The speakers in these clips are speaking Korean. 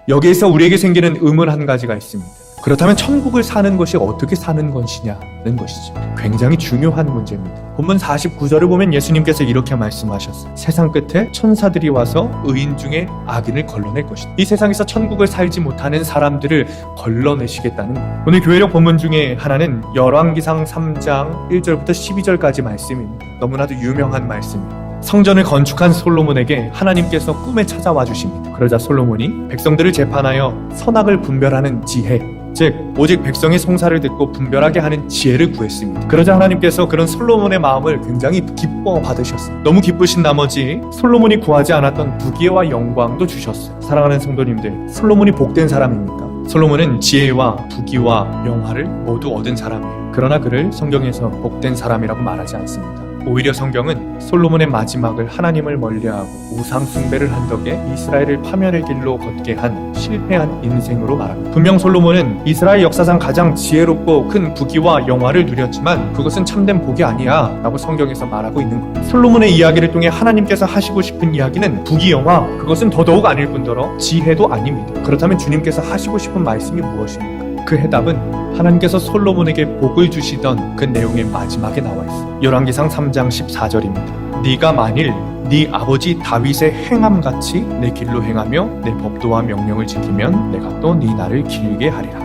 여기에서 우리에게 생기는 의문 한 가지가 있습니다. 그렇다면 천국을 사는 것이 어떻게 사는 것이냐는 것이죠. 굉장히 중요한 문제입니다. 본문 49절을 보면 예수님께서 이렇게 말씀하셨어요. 세상 끝에 천사들이 와서 의인 중에 악인을 걸러낼 것이다. 이 세상에서 천국을 살지 못하는 사람들을 걸러내시겠다는 거예요. 오늘 교회력 본문 중에 하나는 열왕기상 3장 1절부터 12절까지 말씀입니다. 너무나도 유명한 말씀입니다. 성전을 건축한 솔로몬에게 하나님께서 꿈에 찾아와 주십니다. 그러자 솔로몬이 백성들을 재판하여 선악을 분별하는 지혜, 즉 오직 백성의 송사를 듣고 분별하게 하는 지혜를 구했습니다. 그러자 하나님께서 그런 솔로몬의 마음을 굉장히 기뻐 받으셨어요. 너무 기쁘신 나머지 솔로몬이 구하지 않았던 부귀와 영광도 주셨어요. 사랑하는 성도님들, 솔로몬이 복된 사람입니까? 솔로몬은 지혜와 부귀와 영화를 모두 얻은 사람이에요. 그러나 그를 성경에서 복된 사람이라고 말하지 않습니다. 오히려 성경은 솔로몬의 마지막을 하나님을 멀리하고 우상 숭배를 한 덕에 이스라엘을 파멸의 길로 걷게 한 실패한 인생으로 말합니다. 분명 솔로몬은 이스라엘 역사상 가장 지혜롭고 큰 부귀와 영화를 누렸지만 그것은 참된 복이 아니야 라고 성경에서 말하고 있는 겁니다. 솔로몬의 이야기를 통해 하나님께서 하시고 싶은 이야기는 부귀 영화, 그것은 더더욱 아닐 뿐더러 지혜도 아닙니다. 그렇다면 주님께서 하시고 싶은 말씀이 무엇입니까? 그 해답은 하나님께서 솔로몬에게 복을 주시던 그 내용의 마지막에 나와 있어요. 열왕기상 3장 14절입니다. 네가 만일 네 아버지 다윗의 행함같이 내 길로 행하며 내 법도와 명령을 지키면 내가 또 네 날을 길게 하리라.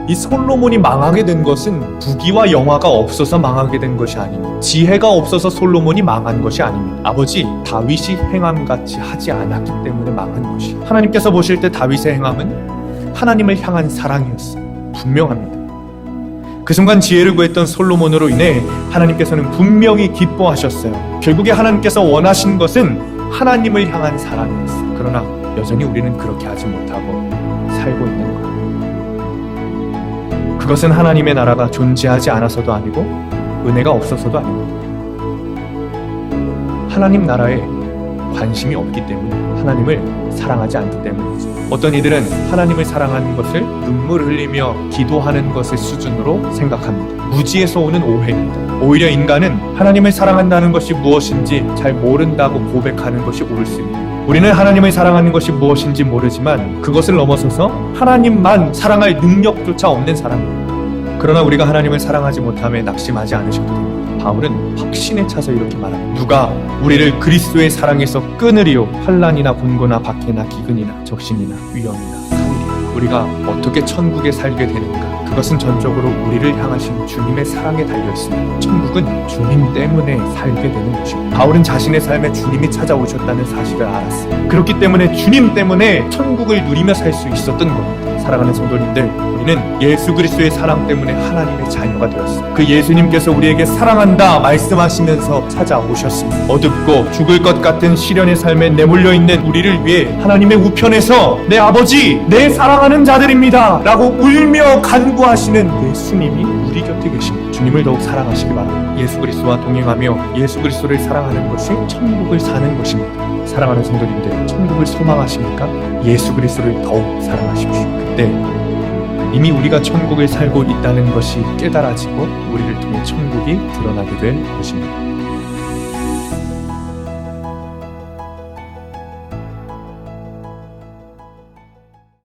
이 솔로몬이 망하게 된 것은 부귀와 영화가 없어서 망하게 된 것이 아닙니다. 지혜가 없어서 솔로몬이 망한 것이 아닙니다. 아버지 다윗이 행함같이 하지 않았기 때문에 망한 것이. 하나님께서 보실 때 다윗의 행함은 하나님을 향한 사랑이었어요. 분명합니다. 그 순간 지혜를 구했던 솔로몬으로 인해 하나님께서는 분명히 기뻐하셨어요. 결국에 하나님께서 원하신 것은 하나님을 향한 사랑이었어요. 그러나 여전히 우리는 그렇게 하지 못하고 살고 있는 거예요. 그것은 하나님의 나라가 존재하지 않아서도 아니고 은혜가 없어서도 아닙니다. 하나님 나라에 관심이 없기 때문에, 하나님을 사랑하지 않기 때문이죠. 어떤 이들은 하나님을 사랑하는 것을 눈물 흘리며 기도하는 것의 수준으로 생각합니다. 무지에서 오는 오해입니다. 오히려 인간은 하나님을 사랑한다는 것이 무엇인지 잘 모른다고 고백하는 것이 옳습니다. 우리는 하나님을 사랑하는 것이 무엇인지 모르지만 그것을 넘어서서 하나님만 사랑할 능력조차 없는 사람입니다. 그러나 우리가 하나님을 사랑하지 못함에 낙심하지 않으셔도 됩니다. 바울은 확신에 차서 이렇게 말합니다. 누가 우리를 그리스도의 사랑에서 끊으리요? 환난이나 곤고나 박해나 기근이나 적신이나 위험이나 칼이라. 우리가 어떻게 천국에 살게 되는가? 그것은 전적으로 우리를 향하신 주님의 사랑에 달려있습니다. 천국은 주님 때문에 살게 되는 것입니다. 바울은 자신의 삶에 주님이 찾아오셨다는 사실을 알았어요. 그렇기 때문에 주님 때문에 천국을 누리며 살 수 있었던 겁니다. 사랑하는 성도님들, 우리는 예수 그리스도의 사랑 때문에 하나님의 자녀가 되었어요. 그 예수님께서 우리에게 사랑한다 말씀하시면서 찾아오셨습니다. 어둡고 죽을 것 같은 시련의 삶에 내몰려 있는 우리를 위해 하나님의 우편에서 내 아버지, 내 사랑하는 자들입니다 라고 울며 간구하시는 예수님이 우리 곁에 계십니다. 주님을 더욱 사랑하시기 바랍니다. 예수 그리스도와 동행하며 예수 그리스도를 사랑하는 것이 천국을 사는 것입니다. 사랑하는 성도님들, 천국을 소망하십니까? 예수 그리스도를 더욱 사랑하십시오. 그때 이미 우리가 천국을 살고 있다는 것이 깨달아지고 우리를 통해 천국이 드러나게 될 것입니다.